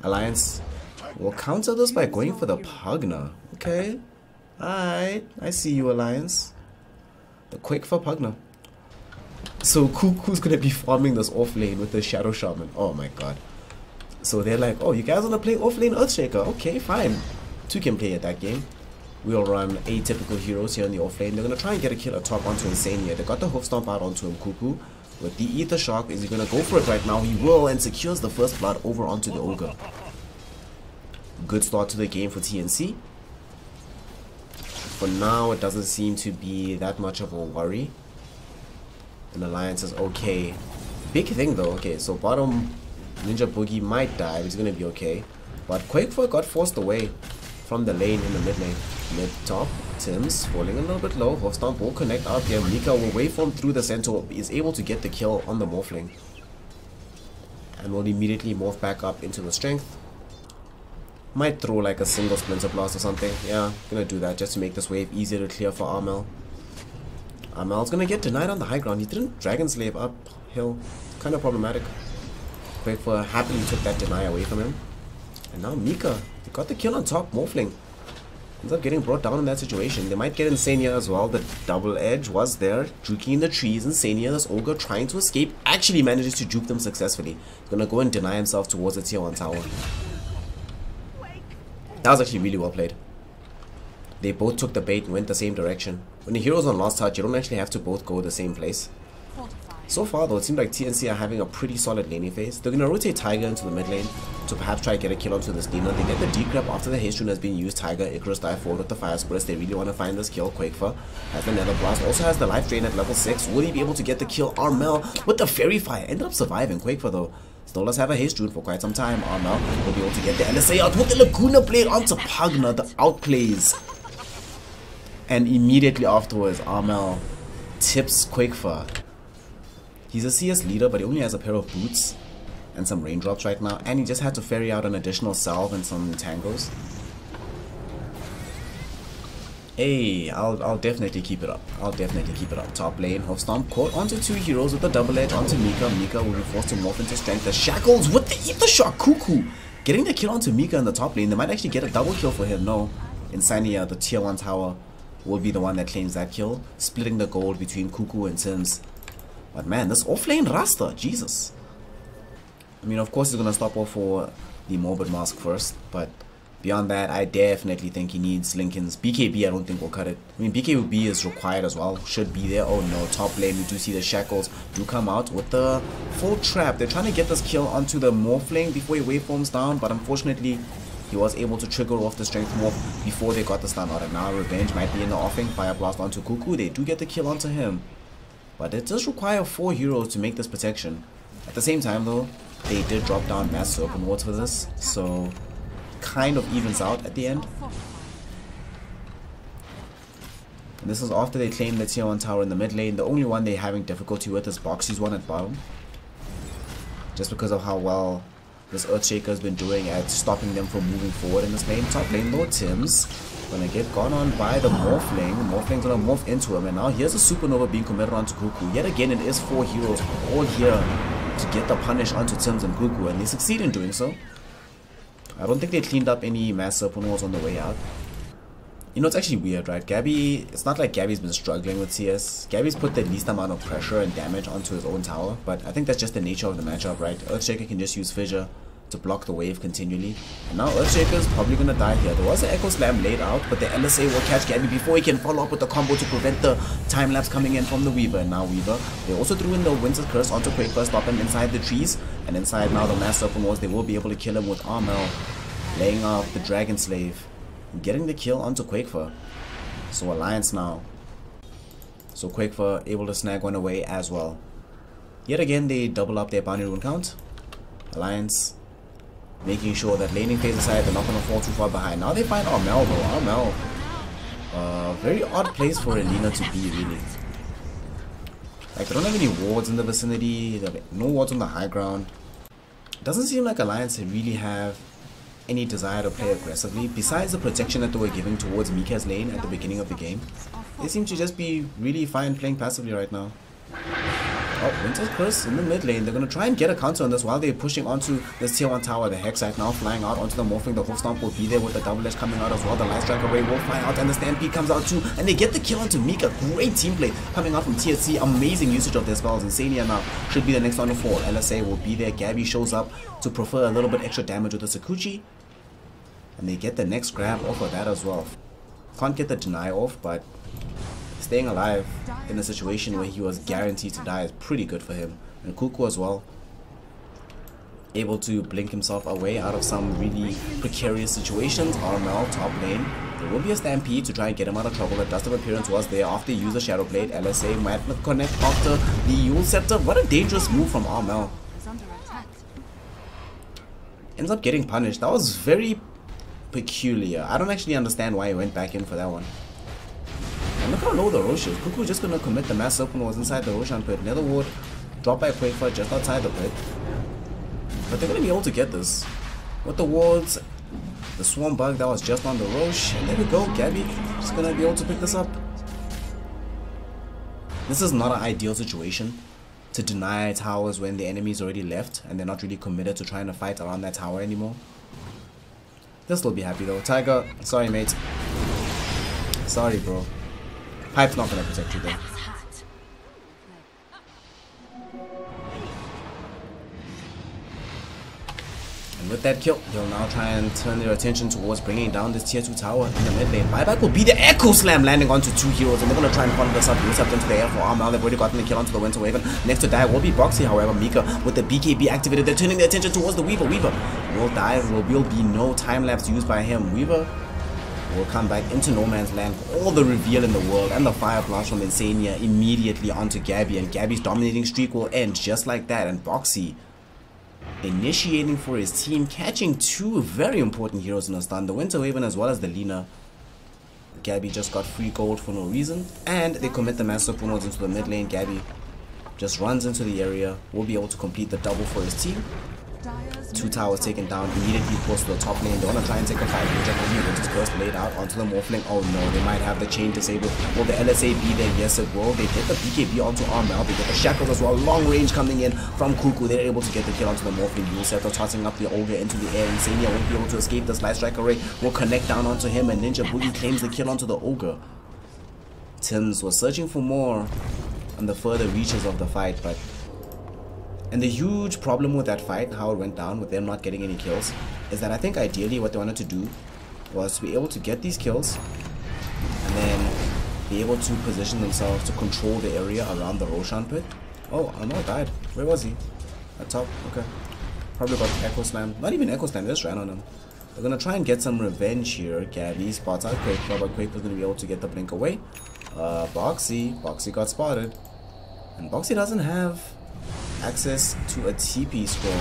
Alliance will counter this by going for the Pugna. Okay. Alright. I see you, Alliance. The Quake for Pugna. So Cuckoo's gonna be farming this off lane with the Shadow Shaman. Oh my god. So they're like, oh, you guys wanna play off lane Earthshaker? Okay, fine. 2 can play at that game. We'll run atypical heroes here in the off lane. They're gonna try and get a kill at top onto Insania. They got the hoof stomp out onto him, Cuckoo. With the Ether Shock, is he gonna go for it right now? He will, and secures the first blood over onto the Ogre. Good start to the game for TNC. For now, it doesn't seem to be that much of a worry. And Alliance is okay. Big thing though. Okay, so bottom Ninja Boogie might die, but he's gonna be okay. But Quakefoot got forced away from the lane in the mid lane. Mid top, Tim's falling a little bit low. Hofstomp will connect out here. Mika will waveform through the center, is able to get the kill on the Morphling. And will immediately morph back up into the strength. Might throw like a single Splinter Blast or something. Yeah, gonna do that just to make this wave easier to clear for Armel. Armel's gonna get denied on the high ground. He didn't Dragon Slave uphill. Kind of problematic. Quakefoot happily took that deny away from him. And now Mika, they got the kill on top. Morphling ends up getting brought down in that situation. They might get Insania as well. The double edge was there, juking in the trees. Insania, this Ogre trying to escape, actually manages to juke them successfully. He's gonna go and deny himself towards the tier 1 tower. That was actually really well played. They both took the bait and went the same direction. When the hero's on last touch, you don't actually have to both go the same place. So far though, it seems like TNC are having a pretty solid laning phase. They're going to rotate Tiger into the mid lane to perhaps try to get a kill onto this Demon. They get the decrep after the haste rune has been used. Tiger, Icarus dive forward with the Fire Splitters. They really want to find this kill. Quakefoot has the Nether Blast, also has the Life Drain at level 6. Will he be able to get the kill? Armel with the Fairy Fire ended up surviving. Quakefoot though still does have a haste rune for quite some time. Armel will be able to get the LSA out with the Laguna Blade onto Pugna. The outplays. And immediately afterwards, Armel tips Quakefoot. He's a CS leader, but he only has a pair of boots and some raindrops right now, and he just had to ferry out an additional salve and some tangos. Hey, I'll definitely keep it up. I'll definitely keep it up. Top lane, Hofstomp caught onto 2 heroes with the double edge onto Mika. Mika will be forced to morph into strength. The Shackles with the Ether Shock. Cuckoo getting the kill onto Mika in the top lane. They might actually get a double kill for him. No, Insania, the tier 1 tower, will be the one that claims that kill, splitting the gold between Cuckoo and Sims. But man, this offlane Rasta, Jesus. I mean, of course he's going to stop off for the Morbid Mask first, but beyond that, I definitely think he needs Lincoln's. BKB I don't think will cut it. I mean, BKB is required as well, should be there. Oh no, top lane, we do see the Shackles do come out with the full trap. They're trying to get this kill onto the Morphling before he waveforms down, but unfortunately, he was able to trigger off the Strength Morph before they got the stun out. And now Revenge might be in the offing. Fire Blast onto Cuckoo. They do get the kill onto him. But it does require 4 heroes to make this protection. At the same time though, they did drop down Mass Serpent Wards for this, so kind of evens out at the end. And this is after they claim the tier 1 tower in the mid lane. The only one they're having difficulty with is Boxy's one at bottom. Just because of how well this Earthshaker has been doing at stopping them from moving forward in this lane. Top lane though, Tim's gonna get gone on by the Morphling. The Morphling's gonna morph into him, and now here's a Supernova being committed onto Cuckoo. Yet again, it is 4 heroes all here to get the punish onto Tim's and Cuckoo, and they succeed in doing so. I don't think they cleaned up any Mass Serpent Walls on the way out. You know, it's actually weird, right? Gabby, it's not like Gabby's been struggling with CS. Gabby's put the least amount of pressure and damage onto his own tower, but I think that's just the nature of the matchup, right? Earthshaker can just use Fissure to block the wave continually. And now Earthshaker's probably gonna die here. There was an Echo Slam laid out, but the LSA will catch Gabby before he can follow up with the combo to prevent the time lapse coming in from the Weaver. And now Weaver, they also threw in the Winter's Curse onto Quakefoot, stop him inside the trees. And inside now the Mass Serpent Walls, they will be able to kill him with Armel, laying out the Dragon Slave, and getting the kill onto Quakefoot. So Alliance now. So Quakefoot able to snag one away as well. Yet again, they double up their bounty rune count. Alliance making sure that laning phase aside, they're not going to fall too far behind. Now they find Armel though. Armel, very odd place for Elena to be, really. Like, they don't have any wards in the vicinity, no wards on the high ground. Doesn't seem like Alliance really have any desire to play aggressively, besides the protection that they were giving towards Mika's lane at the beginning of the game. They seem to just be really fine playing passively right now. Oh, Winter's Curse in the mid lane. They're going to try and get a counter on this while they're pushing onto this tier 1 tower. The Hex right now flying out onto the Morphling. The Hoof Stomp will be there with the double edge coming out as well. The Light Strike Array will fly out and the Stampede comes out too. And they get the kill onto Mika. Great team play coming out from TNC. Amazing usage of their spells. Insania now should be the next one to fall. LSA will be there. Gabby shows up to prefer a little bit extra damage with the Sakuchi. And they get the next grab off of that as well. Can't get the deny off, but staying alive in a situation where he was guaranteed to die is pretty good for him. And Kuku as well, able to blink himself away out of some really precarious situations. RML top lane, there will be a stampede to try and get him out of trouble. The Dust of Appearance was there after he used the Shadow Blade. LSA might not connect after the Yule Scepter. What a dangerous move from RML. Ends up getting punished. That was very peculiar. I don't actually understand why he went back in for that one. And look how low the Rosh is. Kuku just gonna commit the mass Serpent was inside the Roshan pit. Nether Ward dropped by Quakefoot just outside the pit. But they're gonna be able to get this. With the wards, the Swarm Bug that was just on the Rosh. And there we go, Gabby just gonna be able to pick this up. This is not an ideal situation to deny towers when the enemy's already left and they're not really committed to trying to fight around that tower anymore. They'll still be happy though. Tiger, sorry mate. Sorry bro. Hype's not gonna protect you there. And with that kill, they'll now try and turn their attention towards bringing down this tier 2 tower in the mid lane. Buyback will be the Echo Slam landing onto 2 heroes, and they're gonna try and follow this up. Use up into the air for Armel. They've already gotten the kill onto the Winter Waven. Next to die will be Boxy, however. Mika with the BKB activated. They're turning their attention towards the Weaver. Weaver will die. There will be no time lapse used by him. Weaver will come back into no man's land. All the reveal in the world and the fire blast from Insania immediately onto Gabby, and Gabby's dominating streak will end just like that. And Boxy initiating for his team, catching 2 very important heroes in a stun, the Winter Waven as well as the Lina. Gabby just got free gold for no reason, and they commit the Master Punos into the mid lane. Gabby just runs into the area, will be able to complete the double for his team. 2 towers taken down, immediately forced to the top lane. They want to try and take a fight. Winter's Curse laid out onto the Morphling. Oh no, they might have the chain disabled. Will the LSA be there? Yes it will. They get the BKB onto Armel. They get the shackles as well. Long range coming in from Kuku. They're able to get the kill onto the Morphling. Yule Scepter tossing up the Ogre into the air. Insania won't be able to escape. This Light Strike Array will connect down onto him, and Ninja Boogie claims the kill onto the Ogre. Tims was searching for more on the further reaches of the fight, but and the huge problem with that fight, how it went down with them not getting any kills, is that I think ideally what they wanted to do was to be able to get these kills and then be able to position themselves to control the area around the Roshan pit. Oh, Armel died. Where was he? At top? Okay. Probably got Echo Slam. Not even Echo Slam, they just ran on him. They're gonna try and get some revenge here. Gabby spots out Quakefoot, but Quakefoot's gonna be able to get the blink away. Boxy got spotted. And Boxy doesn't have access to a TP scroll,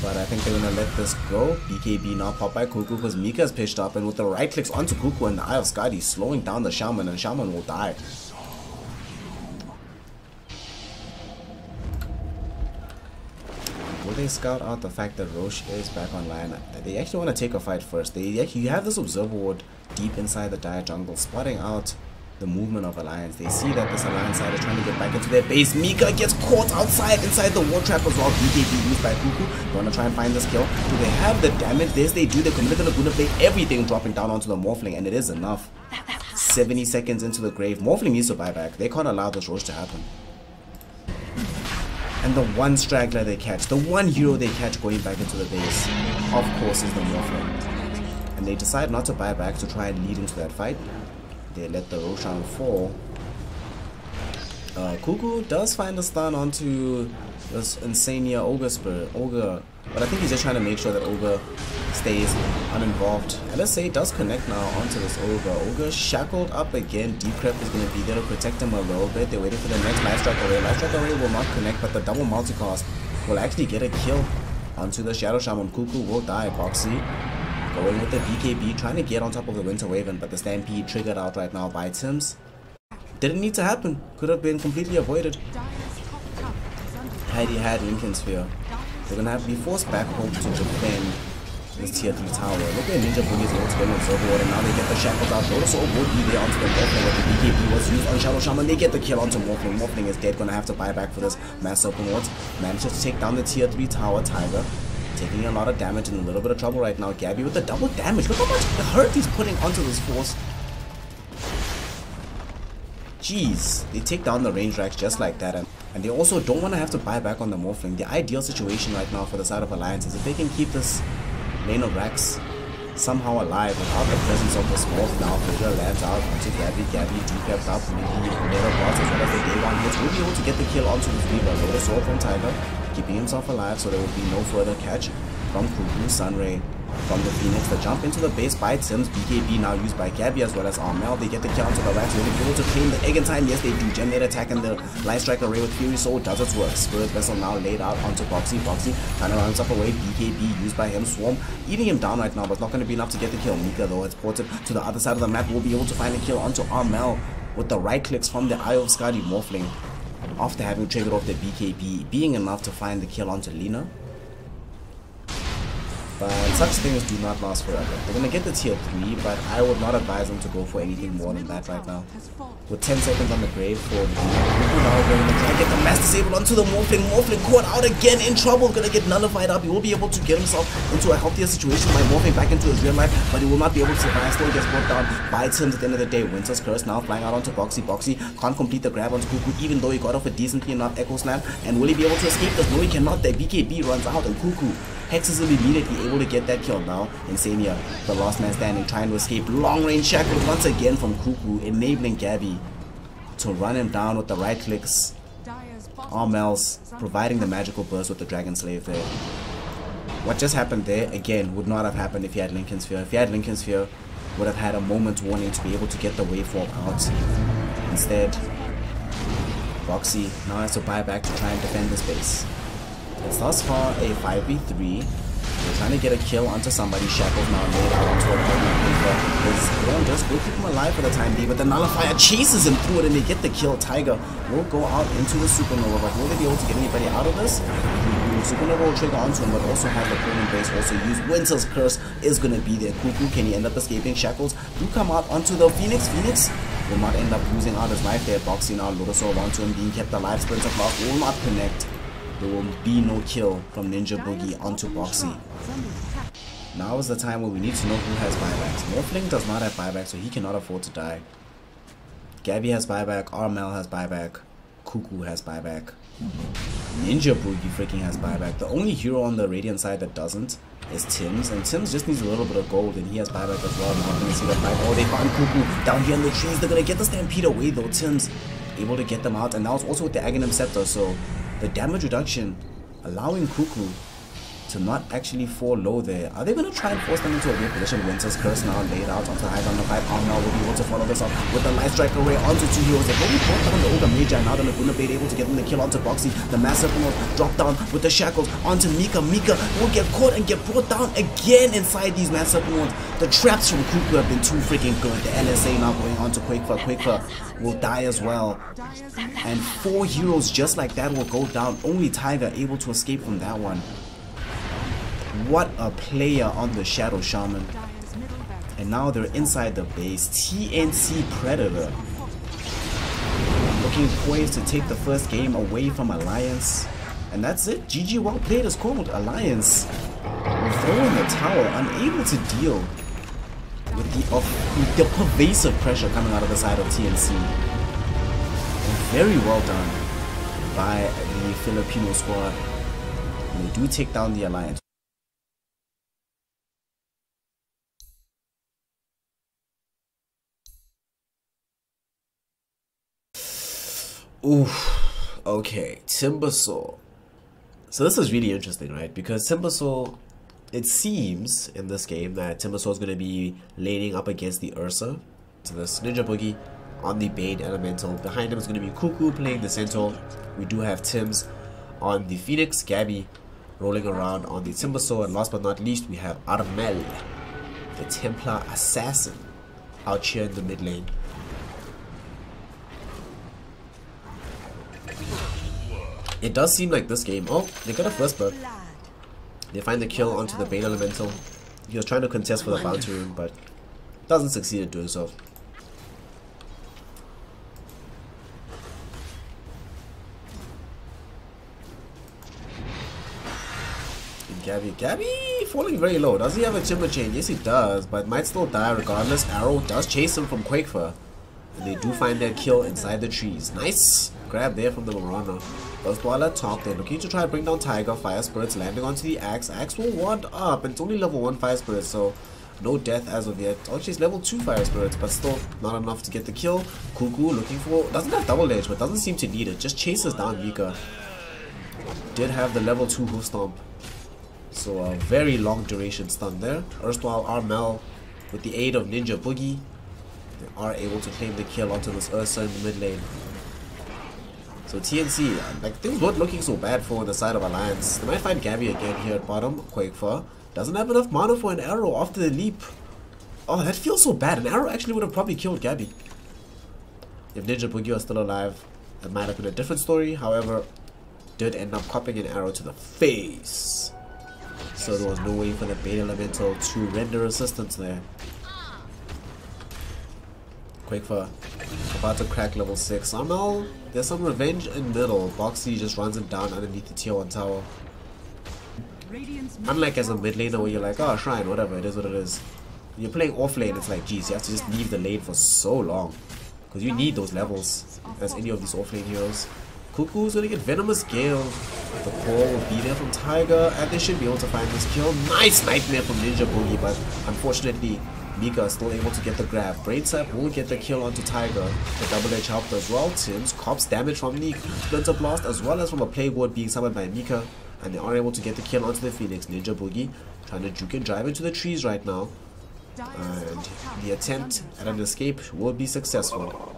but I think they're gonna let this go. BKB now popped by Kuku because Mika's pitched up, and with the right clicks onto Kuku and the Eye of Skadi, slowing down the Shaman, and Shaman will die. Will they scout out the fact that Roche is back online? They actually want to take a fight first. You have this Observer Ward deep inside the Dire jungle, spotting out the movement of Alliance. They see that this Alliance side is trying to get back into their base. Mika gets caught outside inside the ward trap as well. BKB used by Kuku. They want to try and find this kill. Do they have the damage? Yes, they do. They committed the Laguna Play. Everything dropping down onto the Morphling, and it is enough. 70 seconds into the grave. Morphling needs to buy back. They can't allow this rush to happen. And the one straggler they catch, the one hero they catch going back into the base, of course, is the Morphling. And they decide not to buy back to try and lead into that fight. They let the Roshan fall. Kuku does find a stun onto this Insania Ogre, but I think he's just trying to make sure that Ogre stays uninvolved. LSA does connect now onto this Ogre. Ogre shackled up again. Decrep is going to be there to protect him a little bit. They're waiting for the next Light Strike Array. Light Strike Array will not connect, but the double multicast will actually get a kill onto the Shadow Shaman. Kuku will die. Boxy going with the BKB, trying to get on top of the Winter Waven, but the Stampede triggered out right now by Tims. Didn't need to happen. Could have been completely avoided. Had he had Lincoln Sphere. They're gonna have to be forced back home to defend this this tier 3 tower. Look at Ninja Boogie's able to get on Zerboard, and now they get the shackles out. Lotusor would be there onto the Morphling, but the BKB was used on Shadow Shaman. They get the kill onto Morphling. Morphling is dead, gonna have to buy back for this massive promote. Manages to take down the tier 3 tower. Tiger taking a lot of damage and a little bit of trouble right now. Gabby with the double damage. Look how much hurt he's putting onto this force. Jeez, they take down the range racks just like that, and they also don't want to have to buy back on the Morphling. The ideal situation right now for the side of Alliance is if they can keep this lane of racks somehow alive without the presence of the Smurf. Now Figure lands out onto Gabby. Gabby decaps up, Mickey, Metal Bots as well as the day one hits. Will be able to get the kill onto the Reaver. Lotus Sword from Tiger, keeping himself alive, so there will be no further catch from Kuku. Sunray from the Phoenix. The jump into the base by Sims. BKB now used by Gabby as well as Armel. They get the kill onto the racks. Will be able to claim the egg in time. Yes, they do. Generate attack and the Light Strike Array with Fury Soul does its work. Spirit Vessel now laid out onto Boxy. Boxy kind of runs up away. BKB used by him. Swarm eating him down right now, but it's not going to be enough to get the kill. Mika though has ported to the other side of the map. Will be able to find a kill onto Armel with the right clicks from the Eye of Skadi Morphling after having triggered off the BKB, being enough to find the kill onto Lina. But such things do not last forever. They're going to get the tier 3, but I would not advise them to go for anything more than that right now. With 10 seconds on the grave for the now going to try and get the mass disabled onto the Morphling. Morphling caught out again, in trouble, going to get nullified up. He will be able to get himself into a healthier situation by morphing back into his real life, but he will not be able to survive. Still gets brought down by Tims at the end of the day. Winter's Curse now flying out onto Boxy. Boxy can't complete the grab onto Cuckoo, even though he got off a decently enough Echo Slam. And will he be able to escape this? No, he cannot. The BKB runs out, and Cuckoo Hex is immediately able to get that kill now. Insania, the last man standing, trying to escape. Long range shackles once again from Cuckoo, enabling Gabby to run him down with the right clicks. Armel's providing the magical burst with the Dragon Slave there. What just happened there, again, would not have happened if he had Lincoln Sphere. If he had Lincoln Sphere, would have had a moment's warning to be able to get the waveform out. Instead, Boxy now has to buy back to try and defend this base. It's thus far a 5v3. They're trying to get a kill onto somebody. Shackles now laid out onto a partner. His just will keep him alive for the time being, but the Nullifier chases him through it and they get the kill. Tiger will go out into the Supernova, but will they be able to get anybody out of this? Supernova will trigger onto him, but also has the Coleman base also used. Winter's Curse is going to be there. Cuckoo, can he end up escaping? Shackles do come out onto the Phoenix. Phoenix will not end up losing out his life there. Boxing now, Lotus Orb onto him, being kept alive. Sprints of Loss will not connect. There will be no kill from Ninja Boogie onto Boxy. Now is the time where we need to know who has buybacks. Morphling does not have buyback, so he cannot afford to die. Gabby has buyback, Armel has buyback, Cuckoo has buyback, Ninja Boogie freaking has buyback. The only hero on the Radiant side that doesn't is Tims, and Tims just needs a little bit of gold, and he has buyback as well. Now we're going to see the fight. Oh, they found Cuckoo down here in the trees. They're going to get the Stampede away though. Tims able to get them out, and now it's also with the Aghanim Scepter, so the damage reduction allowing Cuckoo to not actually fall low there. Are they going to try and force them into a weird position? Winter's Curse now laid out onto high on the 5. Armel will be able to follow this up with the Light Strike Array onto 2 heroes. They've already brought down the Ogre Major, and now the Laguna Blade able to get them the kill onto Boxy. The Massive Remote drop down with the Shackles onto Mika. Mika will get caught and get brought down again inside these Massive Remotes. The traps from Cuckoo have been too freaking good. The LSA now going on to Quakefer. Quakefer will die as well. And 4 heroes just like that will go down. Only Tiger able to escape from that one. What a player on the Shadow Shaman. And now they're inside the base. TNC Predator looking poised to take the first game away from Alliance. And that's it. GG, well played is called. Alliance will throw in the towel, unable to deal with the pervasive pressure coming out of the side of TNC. And very well done by the Filipino squad. And they do take down the Alliance. Oof, okay, Timbersaw. So this is really interesting, right? Because Timbersaw, it seems in this game that Timbersaw is going to be laning up against the Ursa. So this Ninja Boogie on the Bane Elemental. Behind him is going to be Cuckoo playing the Centaur. We do have Tims on the Phoenix, Gabby rolling around on the Timbersaw, and last but not least we have Armel, the Templar Assassin, out here in the mid lane. It does seem like this game. Oh, they got a first blood. They find the kill onto the Bane Elemental. He was trying to contest for the bounty rune, but doesn't succeed in doing so. Gabby falling very low. Does he have a timber chain? Yes, he does, but might still die regardless. Arrow does chase him from Quakefer, and they do find that kill inside the trees. Nice grab there from the Marana. First while at top, they're looking to try to bring down Tiger. Fire Spirits landing onto the Axe. Axe will ward up, and it's only level 1 Fire Spirits, so no death as of yet. Actually, it's level 2 Fire Spirits, but still not enough to get the kill. Cuckoo looking for, doesn't have double edge, but doesn't seem to need it. Just chases down Mika. Did have the level 2 Hoof Stomp, so a very long duration stun there. Erstwhile Armel, with the aid of Ninja Boogie, they are able to claim the kill onto this Ursa in the mid lane. So TNC, like, things weren't looking so bad for the side of Alliance. They might find Gabby again here at bottom. Quakefer doesn't have enough mana for an arrow after the leap. Oh, that feels so bad. An arrow actually would have probably killed Gabby. If Ninja Boogie was still alive, that might have been a different story. However, did end up copping an arrow to the face. So there was no way for the Beta Elemental to render assistance there. Quakefer about to crack level 6. Armel, there's some revenge in middle. Boxy just runs him down underneath the tier 1 tower. Unlike as a mid laner where you're like, oh, Shrine, whatever, it is what it is. When you're playing off lane, it's like, geez, you have to just leave the lane for so long. Because you need those levels as any of these off lane heroes. Cuckoo's gonna get Venomous Gale. The call will be there from Tiger, and they should be able to find this kill. Nice Nightmare from Ninja Boogie, but unfortunately, Mika is still able to get the grab. Brain Sap will get the kill onto Tiger. The double edge helped as well. Tim's cops damage from the Splinter Blast as well as from a Plague Ward being summoned by Mika, and they are able to get the kill onto the Phoenix. Ninja Boogie trying to juke and drive into the trees right now, and the attempt at an escape will be successful.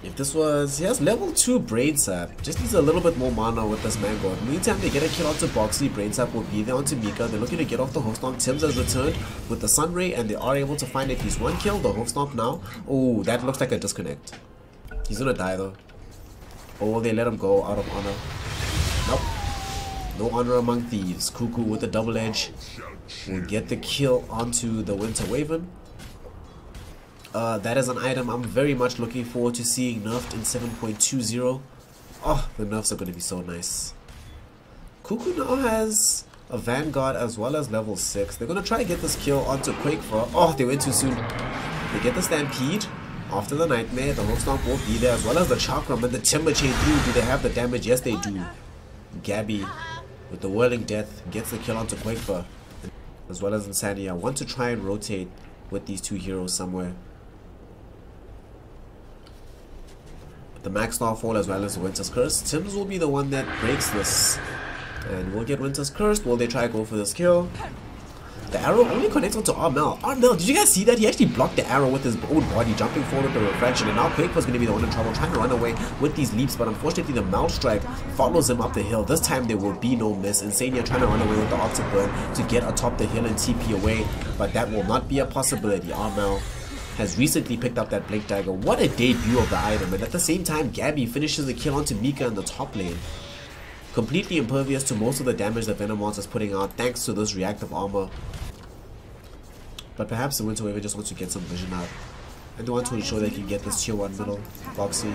If this was, he has level 2 Brain Sap, just needs a little bit more mana with this Mango. Meantime, they get a kill onto Boxy. Brain Sap will be there onto Mika. They're looking to get off the Hoof Stomp. Tims has returned with the Sunray, and they are able to find at least one kill. The Hoof Stomp now. Oh, that looks like a disconnect. He's gonna die though. Oh, they let him go out of honor. Nope. No honor among thieves. Cuckoo with the double edge will get the kill onto the Winter Waven. That is an item I'm very much looking forward to seeing nerfed in 7.20. Oh, the nerfs are going to be so nice. Cuckoo now has a Vanguard as well as level 6. They're going to try to get this kill onto Quakefer. Oh, they went too soon. They get the Stampede after the Nightmare. The Hoof Stomp will be there as well as the Chakram and the Timber Chain through. Do they have the damage? Yes, they do. Gabby with the Whirling Death gets the kill onto Quakefer, as well as Insania. I want to try and rotate with these two heroes somewhere. The Max Starfall as well as the Winter's Curse. Tims will be the one that breaks this, and we'll get Winter's Curse. Will they try to go for this kill? The arrow only connects onto Armel. Armel, did you guys see that? He actually blocked the arrow with his own body, jumping forward with the refraction, and now Quakefer's going to be the one in trouble, trying to run away with these leaps, but unfortunately the Mount Strike follows him up the hill. This time there will be no miss. Insania trying to run away with the Arctic Burn to get atop the hill and TP away, but that will not be a possibility. Armel has recently picked up that Blink Dagger. What a debut of the item, and at the same time Gabby finishes the kill onto Mika in the top lane. Completely impervious to most of the damage that Venomonster is putting out thanks to this reactive armor. But perhaps the Winter Waver just wants to get some vision out, and they want to ensure they can get this tier 1 middle. Boxy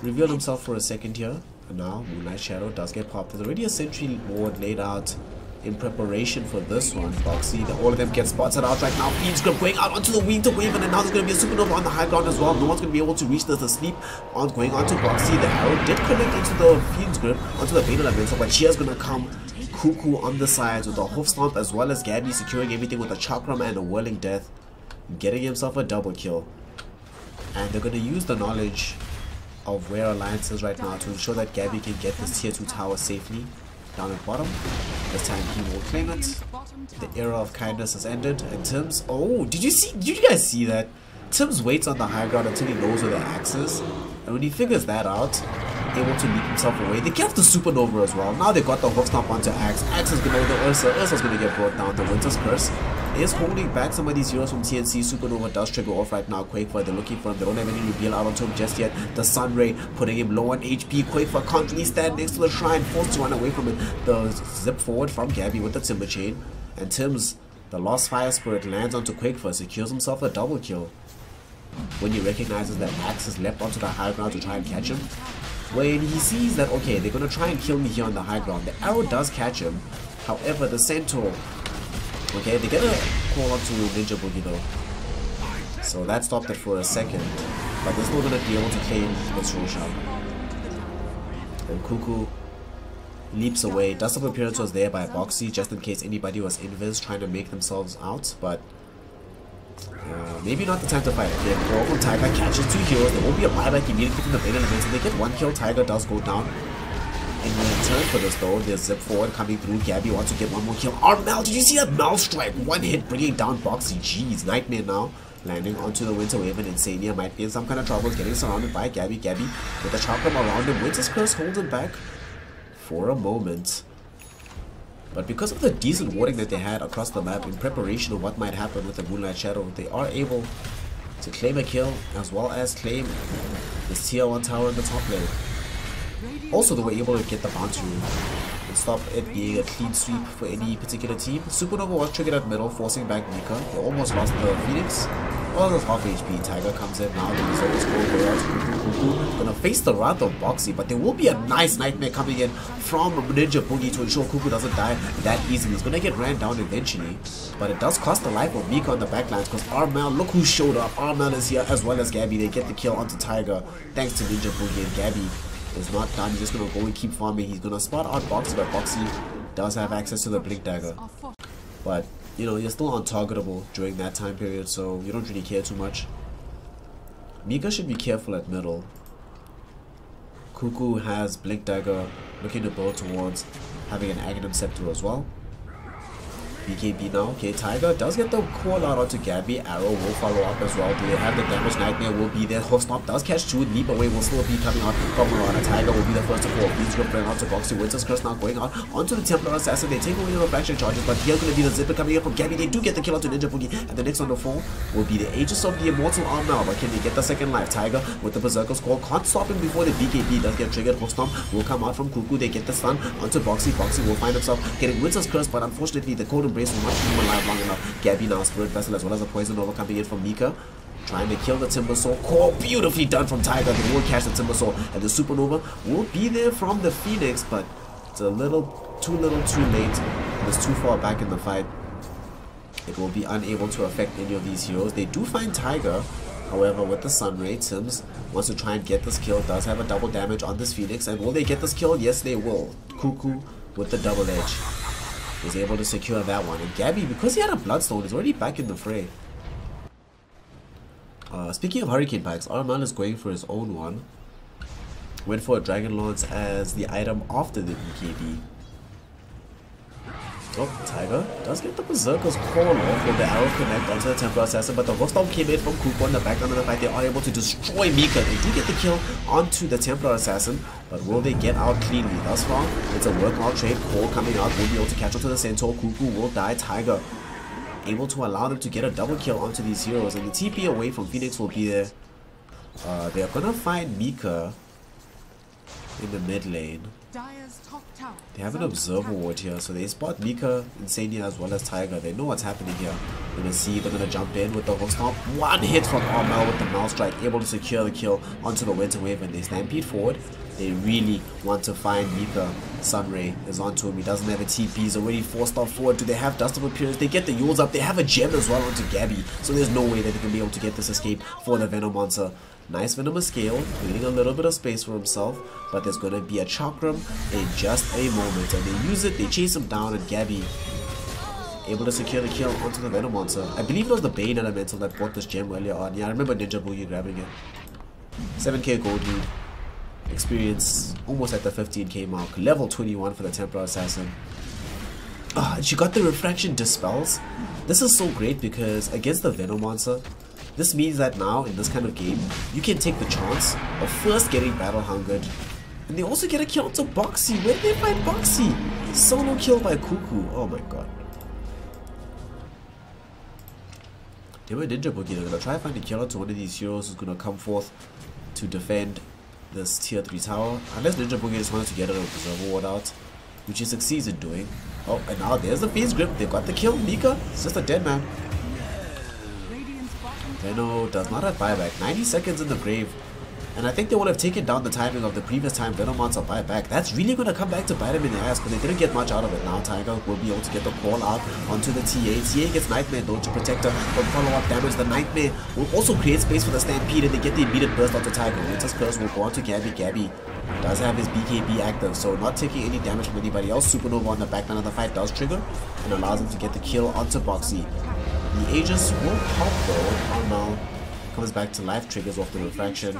revealed himself for a second here, and now Moonlight Shadow does get popped. There's already a sentry ward laid out in preparation for this one. Boxy, all of them get spotted out right now. Fiend's Grip going out onto the Winter Waver, and now there's going to be a Supernova on the high ground as well. No one's going to be able to reach this asleep on going on to Boxy. The arrow did connect into the Fiend's Grip, onto the Beta Elemental, but Chia's going to come. Cuckoo on the sides with a Hoof Stomp, as well as Gabby securing everything with a Chakram and a Whirling Death, getting himself a double kill. And they're going to use the knowledge of where Alliance is right now to ensure that Gabby can get this tier 2 tower safely down at bottom. This time he will claim it. The era of kindness has ended, and Tims, oh, did you guys see that? Tims waits on the high ground until he knows where the axe is, and when he figures that out, able to leap himself away. They get the Supernova as well. Now they got the Hoof Stomp onto Axe. Axe is gonna the Ursa's gonna get brought down. The Winter's Curse is holding back some of these heroes from TNC. Supernova does trigger off right now. Quakefer, they're looking for him. They don't have any reveal out onto him just yet. The Sunray putting him low on HP. Quakefer can't really stand next to the shrine, forced to run away from it. The zip forward from Gabby with the Timber Chain, and Tims The Lost Fire Spirit lands onto Quickfur, secures himself a double kill. When he recognizes that Max has leapt onto the high ground to try and catch him. When he sees that, okay, they're going to try and kill me here on the high ground, the arrow does catch him. However, the Centaur, okay, they're going to call onto Ninja Boogie though. So that stopped it for a second. But they're still going to be able to claim this Roshan. And Cuckoo leaps away. Dust of Appearance was there by Boxy just in case anybody was invis trying to make themselves out, but maybe not the time to fight. Okay, Call from Tiger catches 2 heroes. There will be a buyback immediately from the main elements, and they get 1 kill. Tiger does go down. In return for this though, there's Zip Forward coming through. Gabby wants to get 1 more kill. Mel, did you see that Mel strike? 1 hit bringing down Boxy. Jeez, Nightmare now. Landing onto the Winter Wave, and Insania might be in some kind of trouble, getting surrounded by Gabby. Gabby with the chakram around him. Winter's Curse holds him back for a moment. But because of the decent warding that they had across the map in preparation of what might happen with the Moonlight Shadow, they are able to claim a kill as well as claim this tier 1 tower in the top lane. Also, they were able to get the bounty room and stop it being a clean sweep for any particular team. Supernova was triggered at middle, forcing back Mika. They almost lost the Phoenix. Well, there's half HP. Tiger comes in now. The result is Cuckoo. Gonna face the wrath of Boxy, but there will be a nice Nightmare coming in from Ninja Boogie to ensure Cuckoo doesn't die that easily. He's gonna get ran down eventually, but it does cost the life of Mika on the backlines because Armel, look who showed up. Armel is here as well as Gabby. They get the kill onto Tiger thanks to Ninja Boogie, and Gabby is not done. He's just gonna go and keep farming. He's gonna spot out Boxy, but Boxy does have access to the Blink Dagger. But you know, you're still untargetable during that time period, so you don't really care too much. Mika should be careful at middle. Cuckoo has Blink Dagger, looking to build towards having an Aghanim Scepter as well. BKB now. Okay, Tiger does get the call out onto Gabby. Arrow will follow up as well. Do they have the damage? Nightmare will be there. Hoof Stomp does catch 2. Leap away will still be coming out from Marana. Tiger will be the first to fall. Beats will bring out to Boxy. Winter's Curse now going out onto the Templar Assassin. They take away the reflection charges, but here's going to be the Zipper coming in from Gabby. They do get the kill onto Ninja Boogie. And the next on the fall will be the Aegis of the Immortal Arm now. But can they get the second life? Tiger with the Berserker's Call can't stop him before the BKB does get triggered. Hoof Stomp will come out from Cuckoo. They get the stun onto Boxy. Boxy will find himself getting Winter's Curse, but unfortunately the Cold Embrace will not keep him alive long enough. Gabby now Spirit Vessel as well as a Poison Over coming in from Mika, trying to kill the Timbersaw. Core beautifully done from Tiger. They will catch the Timbersaw, and the Supernova will be there from the Phoenix, but it's a little too late. It's too far back in the fight. It will be unable to affect any of these heroes. They do find Tiger, however, with the Sunray. Sims wants to try and get this kill. Does have a double damage on this Phoenix, and will they get this kill? Yes, they will. Cuckoo with the double edge is able to secure that one, and Gabby, because he had a Bloodstone, is already back in the fray. Speaking of Hurricane Pikes, Arman is going for his own one. Went for a Dragon Lance as the item after the BKB. Oh, Tiger does get the Berserker's Call off with the arrow connect onto the Templar Assassin, but the Rockstorm came in from Cuckoo on the background of the fight. They are able to destroy Mika. They do get the kill onto the Templar Assassin, but will they get out cleanly? Thus far, it's a workout trade. Call coming out, will be able to catch onto the Centaur. Cuckoo will die. Tiger able to allow them to get a double kill onto these heroes, and the TP away from Phoenix will be there. They are gonna find Mika in the mid lane. They have an Observer Ward here, so they spot Mika, Insania as well as Tiger. They know what's happening here. They're gonna see, they're gonna jump in with the Hook Stomp. 1 hit from Armel with the Mouse Strike, able to secure the kill onto the Winter Wave, and they stampede forward. They really want to find Mika. Sunray is onto him. He doesn't have a TP. He's already 4-star forward. Do they have Dust of Appearance? They get the Yules up. They have a gem as well onto Gabby, so there's no way that they can be able to get this escape for the Venom Monster. Nice Venomous Scale, creating a little bit of space for himself, but there's going to be a Chakram in just a moment, and they use it, they chase him down, and Gabby able to secure the kill onto the Venom Monster. I believe it was the Bane Elemental that bought this gem earlier on. Yeah, I remember Ninja Boogie grabbing it. 7k gold lead. Experience almost at the 15k mark. Level 21 for the Templar Assassin. She got the Refraction Dispels. This is so great because against the Venom Monster, this means that now, in this kind of game, you can take the chance of first getting Battle Hungered. And they also get a kill to Boxy. Where did they find Boxy? Solo kill by Cuckoo. Oh my god. They were Ninja Boogie. They're going to try to find a killer to one of these heroes who's going to come forth to defend this tier 3 tower. Unless Ninja Boogie just wanted to get an Observer Ward out, which he succeeds in doing. Oh, and now there's the Fiend's Grip. They've got the kill. Mika, it's just a dead man. Venom does not have buyback. 90 seconds in the grave. And I think they would have taken down the timing of the previous time Venom wants a buyback. That's really going to come back to bite him in the ass, because they didn't get much out of it. Now Tiger will be able to get the call out onto the TA. TA gets Nightmare though to protect her from follow-up damage. The Nightmare will also create space for the Stampede, and they get the immediate burst onto Tiger. Winter's Curse will go on to Gabby. Gabby does have his BKB active, so not taking any damage from anybody else. Supernova on the backline of the fight does trigger and allows him to get the kill onto Boxy. The Aegis will pop though. Now comes back to life, triggers off the refraction.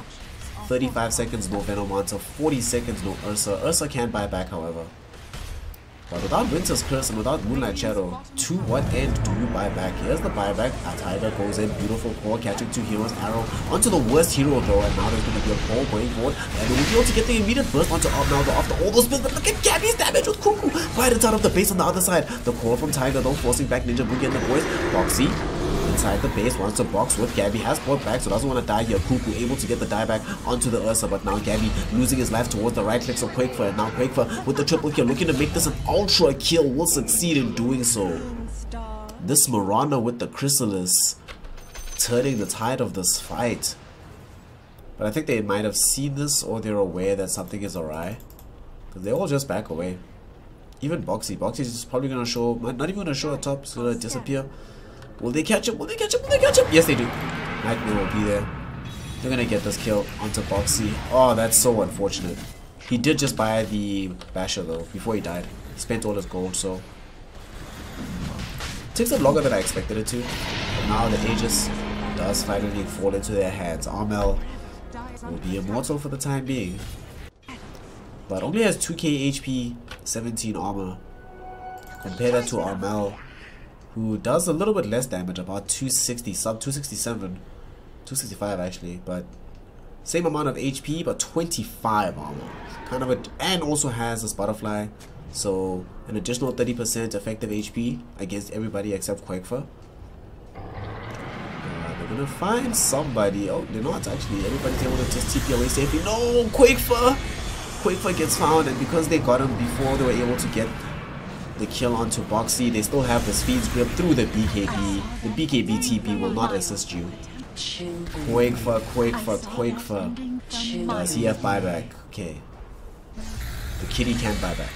35 seconds, no Venom answer. 40 seconds, no Ursa. Ursa can buy back, however. But without Winter's Curse and without Moonlight Shadow, to what end do you buy back? Here's the buyback. Tiger goes in, beautiful call, catching two heroes. Arrow onto the worst hero though, and now there's going to be a call going forward. And we'll be able to get the immediate burst onto Obnaldo after all those spins. But look at Gabby's damage with Cuckoo right inside of the base on the other side. The call from Tiger though, forcing back Ninja Boogie and the boys. Boxy inside the base, wants to box with Gabby, has brought back, so doesn't want to die here. Cuckoo able to get the dieback onto the Ursa, but now Gabby losing his life towards the right clicks of Quakefer, and now Quakefer with the triple kill, looking to make this an ultra kill, will succeed in doing so. This Mirana with the Chrysalis turning the tide of this fight. But I think they might have seen this, or they're aware that something is awry, because they all just back away. Even Boxy. Boxy's just probably going to show, not even going to show a top, it's going to disappear. Will they catch him? Will they catch him? Will they catch him? Yes, they do. Nightmare will be there. They're going to get this kill onto Boxy. Oh, that's so unfortunate. He did just buy the Basher, though, before he died. He spent all his gold, so... It takes a longer than I expected it to. But now the Aegis does finally fall into their hands. Armel will be immortal for the time being. But only has 2k HP, 17 armor. Compare that to Armel, who does a little bit less damage, about 260, sub 267, 265 actually, but same amount of HP, but 25 armor. Kind of a, and also has this butterfly, so an additional 30% effective HP against everybody except Quakefer. They're gonna find somebody. Oh, they're not actually. Everybody's able to just TP away safely. No, Quakefer! Quakefer gets found, and because they got him before they were able to get the kill onto Boxy, they still have the Speed's Grip through the BKB. The BKB TP will not assist you. Quakefer. Does he have buyback? Okay. The kitty can't buy back.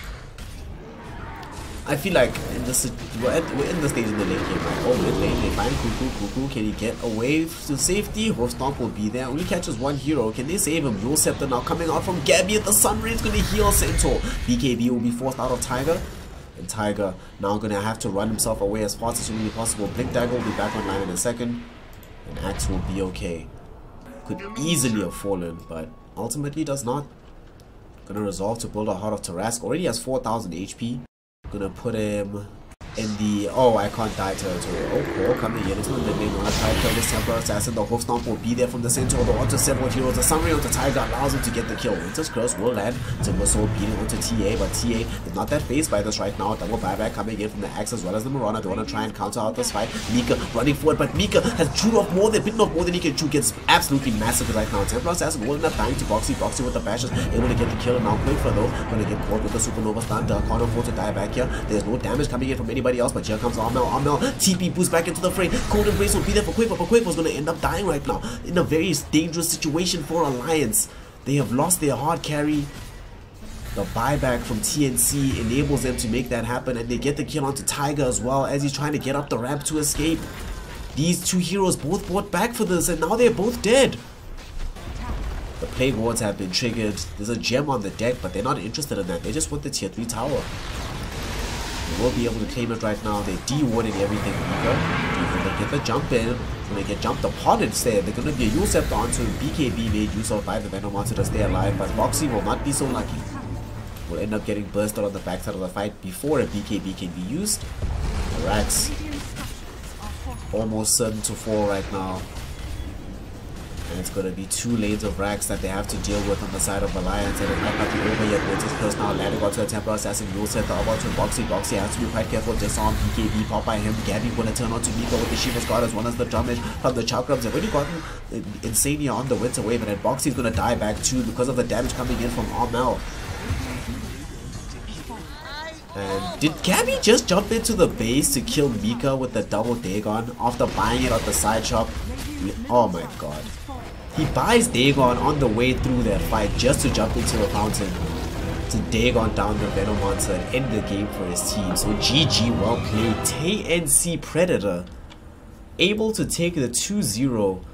I feel like in this, we're in the stage in the late game, right? Oh, mid lane, they find Cuckoo. Can he get away to safety? Hoof Stomp will be there. Only catches one hero. Can they save him? Yule Scepter now coming out from Gabby, and the Sun Ray is going to heal Centaur. BKB will be forced out of Tiger. And Tiger now going to have to run himself away as fast as humanly possible. Blink Dagger will be back online in a second. And Axe will be okay. Could easily have fallen, but ultimately does not. Gonna resolve to build a Heart of Tarask. Already has 4,000 HP. Gonna put him in the oh I can't die territory. Oh, cool, coming in into the mid lane. Wanna try to kill this Templar Assassin. The Hoof Stomp will be there from the Centaur. The onto several heroes. The summary onto Tiger allows him to get the kill. Winter's Curse will land. Timber Soul beating onto TA, but TA is not that phased by this right now. Double buyback coming in from the Axe as well as the Mirana. They wanna try and counter out this fight. Mika running forward, but Mika has chewed off more than bitten off more than he can chew. Gets absolutely massacred right now. Templar Assassin will end up dying to Boxy. Boxy with the bashes, able to get the kill, and now Quakefer though gonna get caught with the Supernova stun. Can't afford to die back here. There's no damage coming in from anybody else, but here comes Armel, TP boost back into the fray. Cold Embrace will be there for Quakefer, but Quakefer's going to end up dying right now. In a very dangerous situation for Alliance. They have lost their hard carry. The buyback from TNC enables them to make that happen, and they get the kill onto Tiger as well as he's trying to get up the ramp to escape. These two heroes both brought back for this, and now they're both dead. The Plague Wards have been triggered. There's a gem on the deck, but they're not interested in that. They just want the tier 3 tower. They will be able to claim it right now. They're de-warding everything. They get the jump in. When they get jumped upon instead, they're going to be a Yule Scepter onto BKB made use of by the Venom Monster to stay alive, but Boxy will not be so lucky. Will end up getting bursted on the backside of the fight before a BKB can be used. Rax almost certain to fall right now. And it's going to be 2 lanes of Rax that they have to deal with on the side of Alliance, and it might not be over yet. Winter's Curse now landing onto a Templar Assassin. Yule Scepter about to Boxy. Boxy has to be quite careful. Disarm, BKB pop by him. Gabby going to turn onto Mika with the Shiva's God as well as the damage from the Chakrams. They've already gotten Insania on the Winter Wave, and then Boxy's going to die back too because of the damage coming in from Armel. And did Gabby just jump into the base to kill Mika with the double Dagon after buying it at the side shop? Oh my god. He buys Dagon on the way through that fight just to jump into a fountain to Dagon down the Venom Monster and end the game for his team. So GG, well played. TNC Predator able to take the 2-0